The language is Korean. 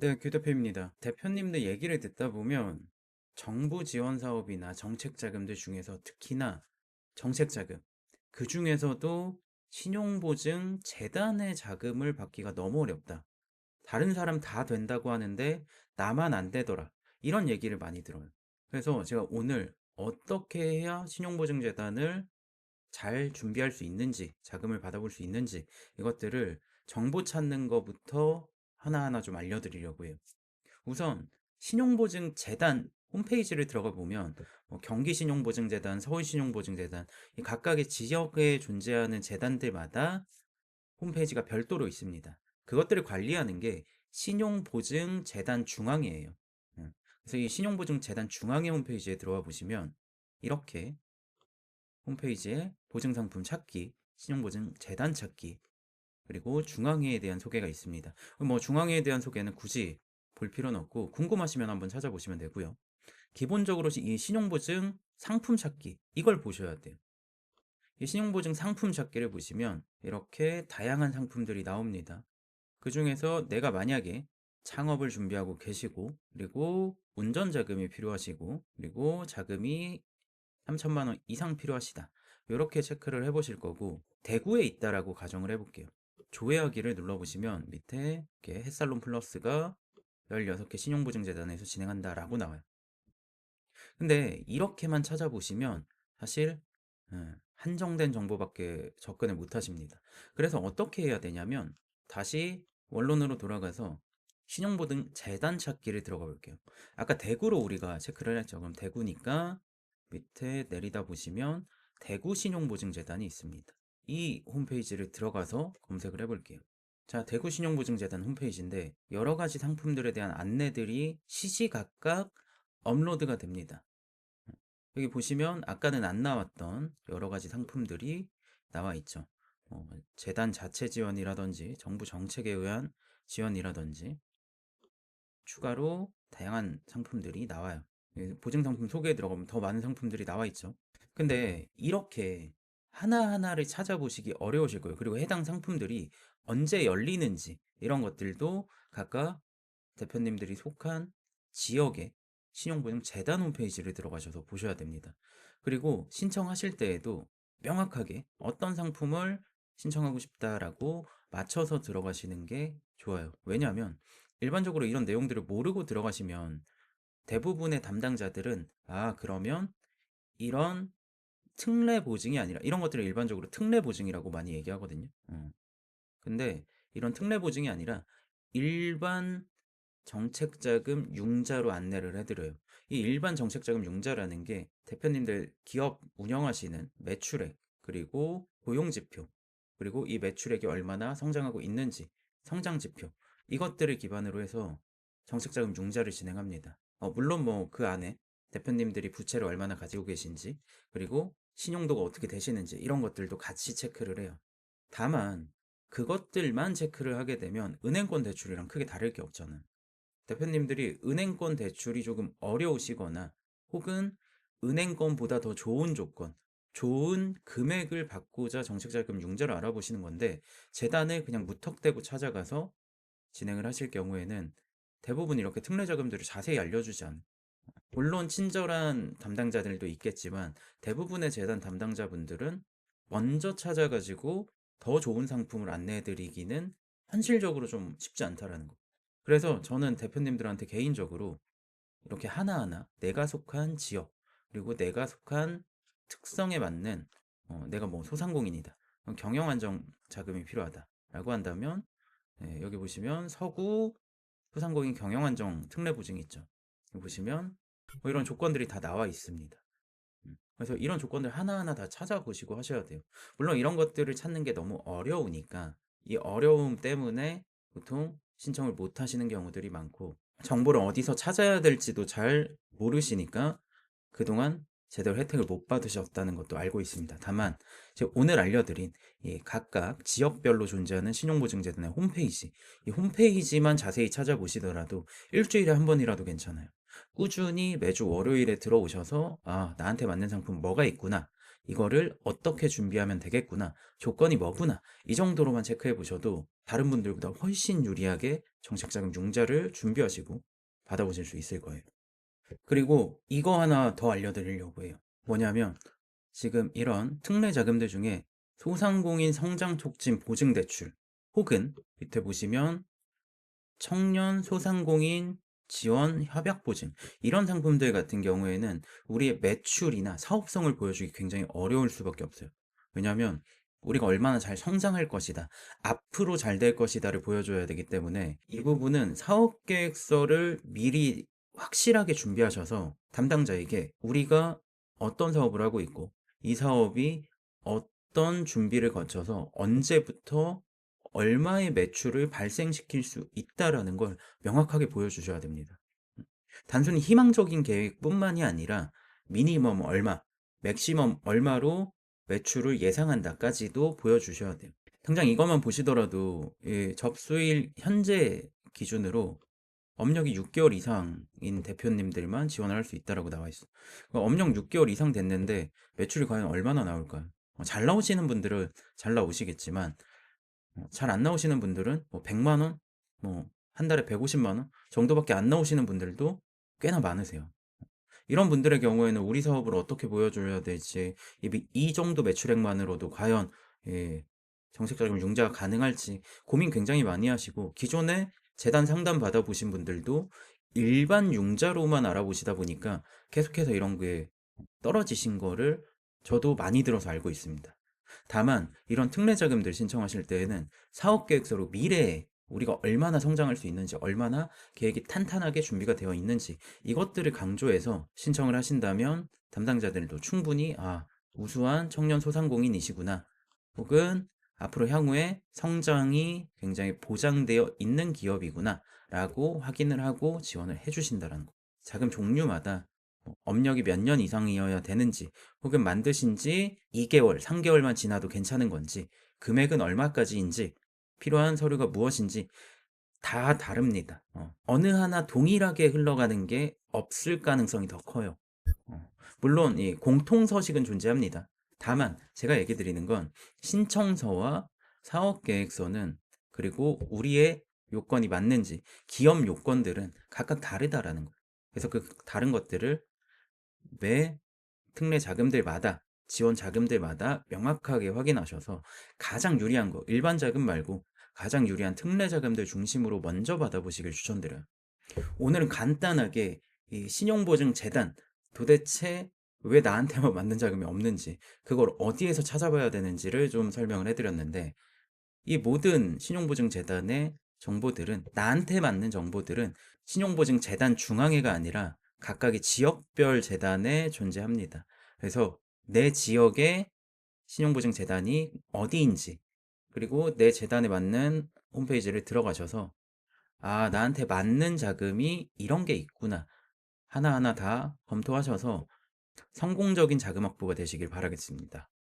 네, 규 대표입니다. 대표님들 얘기를 듣다 보면 정부 지원 사업이나 정책 자금들 중에서 특히나 정책 자금, 그 중에서도 신용보증 재단의 자금을 받기가 너무 어렵다. 다른 사람 다 된다고 하는데 나만 안 되더라. 이런 얘기를 많이 들어요. 그래서 제가 오늘 어떻게 해야 신용보증재단을 잘 준비할 수 있는지, 자금을 받아볼 수 있는지, 이것들을 정보 찾는 것부터 하나하나 좀 알려드리려고 해요. 우선 신용보증재단 홈페이지를 들어가 보면 경기신용보증재단, 서울신용보증재단 이 각각의 지역에 존재하는 재단들마다 홈페이지가 별도로 있습니다. 그것들을 관리하는 게 신용보증재단 중앙이에요. 그래서 이 신용보증재단 중앙의 홈페이지에 들어와 보시면 이렇게 홈페이지에 보증상품 찾기, 신용보증재단 찾기, 그리고 중앙회에 대한 소개가 있습니다. 뭐 중앙회에 대한 소개는 굳이 볼 필요는 없고 궁금하시면 한번 찾아보시면 되고요. 기본적으로 이 신용보증 상품 찾기 이걸 보셔야 돼요. 이 신용보증 상품 찾기를 보시면 이렇게 다양한 상품들이 나옵니다. 그 중에서 내가 만약에 창업을 준비하고 계시고 그리고 운전 자금이 필요하시고 그리고 자금이 3천만 원 이상 필요하시다. 이렇게 체크를 해보실 거고 대구에 있다라고 가정을 해볼게요. 조회하기를 눌러보시면 밑에 이렇게 햇살론 플러스가 16개 신용보증재단에서 진행한다라고 나와요. 근데 이렇게만 찾아보시면 사실 한정된 정보밖에 접근을 못 하십니다. 그래서 어떻게 해야 되냐면 다시 원론으로 돌아가서 신용보증 재단 찾기를 들어가 볼게요. 아까 대구로 우리가 체크를 했죠. 그럼 대구니까 밑에 내리다 보시면 대구 신용보증재단이 있습니다. 이 홈페이지를 들어가서 검색을 해볼게요. 자, 대구 신용보증재단 홈페이지인데 여러 가지 상품들에 대한 안내들이 시시각각 업로드가 됩니다. 여기 보시면 아까는 안 나왔던 여러 가지 상품들이 나와 있죠. 재단 자체 지원이라든지 정부 정책에 의한 지원이라든지 추가로 다양한 상품들이 나와요. 보증 상품 소개에 들어가면 더 많은 상품들이 나와 있죠. 근데 이렇게 하나하나를 찾아보시기 어려우실 거예요. 그리고 해당 상품들이 언제 열리는지 이런 것들도 각각 대표님들이 속한 지역의 신용보증 재단 홈페이지를 들어가셔서 보셔야 됩니다. 그리고 신청하실 때에도 명확하게 어떤 상품을 신청하고 싶다라고 맞춰서 들어가시는 게 좋아요. 왜냐하면 일반적으로 이런 내용들을 모르고 들어가시면 대부분의 담당자들은 그러면 이런 특례 보증이 아니라 이런 것들을 일반적으로 특례 보증이라고 많이 얘기하거든요. 근데 이런 특례 보증이 아니라 일반 정책자금 융자로 안내를 해드려요. 이 일반 정책자금 융자라는 게 대표님들 기업 운영하시는 매출액, 그리고 고용지표, 그리고 이 매출액이 얼마나 성장하고 있는지, 성장지표, 이것들을 기반으로 해서 정책자금 융자를 진행합니다. 물론 뭐 그 안에 대표님들이 부채를 얼마나 가지고 계신지, 그리고 신용도가 어떻게 되시는지, 이런 것들도 같이 체크를 해요. 다만, 그것들만 체크를 하게 되면 은행권 대출이랑 크게 다를 게 없잖아요. 대표님들이 은행권 대출이 조금 어려우시거나 혹은 은행권보다 더 좋은 조건, 좋은 금액을 받고자 정책자금 융자를 알아보시는 건데 재단을 그냥 무턱대고 찾아가서 진행을 하실 경우에는 대부분 이렇게 특례 자금들을 자세히 알려주지 않아요. 물론 친절한 담당자들도 있겠지만 대부분의 재단 담당자분들은 먼저 찾아가지고 더 좋은 상품을 안내해드리기는 현실적으로 좀 쉽지 않다라는 거. 그래서 저는 대표님들한테 개인적으로 이렇게 하나하나 내가 속한 지역, 그리고 내가 속한 특성에 맞는 내가 뭐 소상공인이다. 경영안정 자금이 필요하다라고 한다면 여기 보시면 서구 소상공인 경영안정 특례보증이 있죠. 여기 보시면 뭐 이런 조건들이 다 나와 있습니다. 그래서 이런 조건들 하나하나 다 찾아보시고 하셔야 돼요. 물론 이런 것들을 찾는 게 너무 어려우니까 이 어려움 때문에 보통 신청을 못 하시는 경우들이 많고 정보를 어디서 찾아야 될지도 잘 모르시니까 그동안 제대로 혜택을 못 받으셨다는 것도 알고 있습니다. 다만 제가 오늘 알려드린 이 각각 지역별로 존재하는 신용보증재단의 홈페이지, 이 홈페이지만 자세히 찾아보시더라도 일주일에 한 번이라도 괜찮아요. 꾸준히 매주 월요일에 들어오셔서 나한테 맞는 상품 뭐가 있구나, 이거를 어떻게 준비하면 되겠구나. 조건이 뭐구나. 이 정도로만 체크해 보셔도 다른 분들보다 훨씬 유리하게 정책자금 융자를 준비하시고 받아보실 수 있을 거예요. 그리고 이거 하나 더 알려드리려고 해요. 뭐냐면 지금 이런 특례 자금들 중에 소상공인 성장 촉진 보증 대출 혹은 밑에 보시면 청년 소상공인 지원 협약 보증 이런 상품들 같은 경우에는 우리의 매출이나 사업성을 보여주기 굉장히 어려울 수밖에 없어요. 왜냐하면 우리가 얼마나 잘 성장할 것이다, 앞으로 잘 될 것이다를 보여줘야 되기 때문에 이 부분은 사업 계획서를 미리 확실하게 준비하셔서 담당자에게 우리가 어떤 사업을 하고 있고 이 사업이 어떤 준비를 거쳐서 언제부터 얼마의 매출을 발생시킬 수 있다라는 걸 명확하게 보여주셔야 됩니다. 단순히 희망적인 계획뿐만이 아니라 미니멈 얼마, 맥시멈 얼마로 매출을 예상한다까지도 보여주셔야 돼요. 당장 이것만 보시더라도 접수일 현재 기준으로 업력이 6개월 이상인 대표님들만 지원을 할 수 있다라고 나와 있어. 그러니까 업력 6개월 이상 됐는데 매출이 과연 얼마나 나올까요? 잘 나오시는 분들은 잘 나오시겠지만 잘 안 나오시는 분들은 뭐 100만 원, 뭐 한 달에 150만 원 정도밖에 안 나오시는 분들도 꽤나 많으세요. 이런 분들의 경우에는 우리 사업을 어떻게 보여줘야 될지, 이 정도 매출액만으로도 과연 정책자금 융자가 가능할지 고민 굉장히 많이 하시고, 기존에 재단 상담 받아보신 분들도 일반 융자로만 알아보시다 보니까 계속해서 이런 게 떨어지신 거를 저도 많이 들어서 알고 있습니다. 다만 이런 특례 자금들 신청하실 때에는 사업 계획서로 미래에 우리가 얼마나 성장할 수 있는지, 얼마나 계획이 탄탄하게 준비가 되어 있는지 이것들을 강조해서 신청을 하신다면 담당자들도 충분히 우수한 청년 소상공인이시구나, 혹은 앞으로 향후에 성장이 굉장히 보장되어 있는 기업이구나 라고 확인을 하고 지원을 해주신다는 거. 자금 종류마다 업력이 몇 년 이상이어야 되는지, 혹은 만드신 지 2개월, 3개월만 지나도 괜찮은 건지, 금액은 얼마까지인지, 필요한 서류가 무엇인지 다 다릅니다. 어느 하나 동일하게 흘러가는 게 없을 가능성이 더 커요. 물론 이 공통서식은 존재합니다. 다만 제가 얘기 드리는 건 신청서와 사업계획서는, 그리고 우리의 요건이 맞는지, 기업 요건들은 각각 다르다라는 거예요. 그래서 그 다른 것들을 매 특례 자금들마다, 지원 자금들마다 명확하게 확인하셔서 가장 유리한 거, 일반 자금 말고 가장 유리한 특례 자금들 중심으로 먼저 받아보시길 추천드려요. 오늘은 간단하게 이 신용보증재단, 도대체 왜 나한테만 맞는 자금이 없는지, 그걸 어디에서 찾아봐야 되는지를 좀 설명을 해드렸는데, 이 모든 신용보증재단의 정보들은, 나한테 맞는 정보들은 신용보증재단 중앙회가 아니라 각각의 지역별 재단에 존재합니다. 그래서 내 지역의 신용보증재단이 어디인지, 그리고 내 재단에 맞는 홈페이지를 들어가셔서 나한테 맞는 자금이 이런 게 있구나, 하나하나 다 검토하셔서 성공적인 자금 확보가 되시길 바라겠습니다.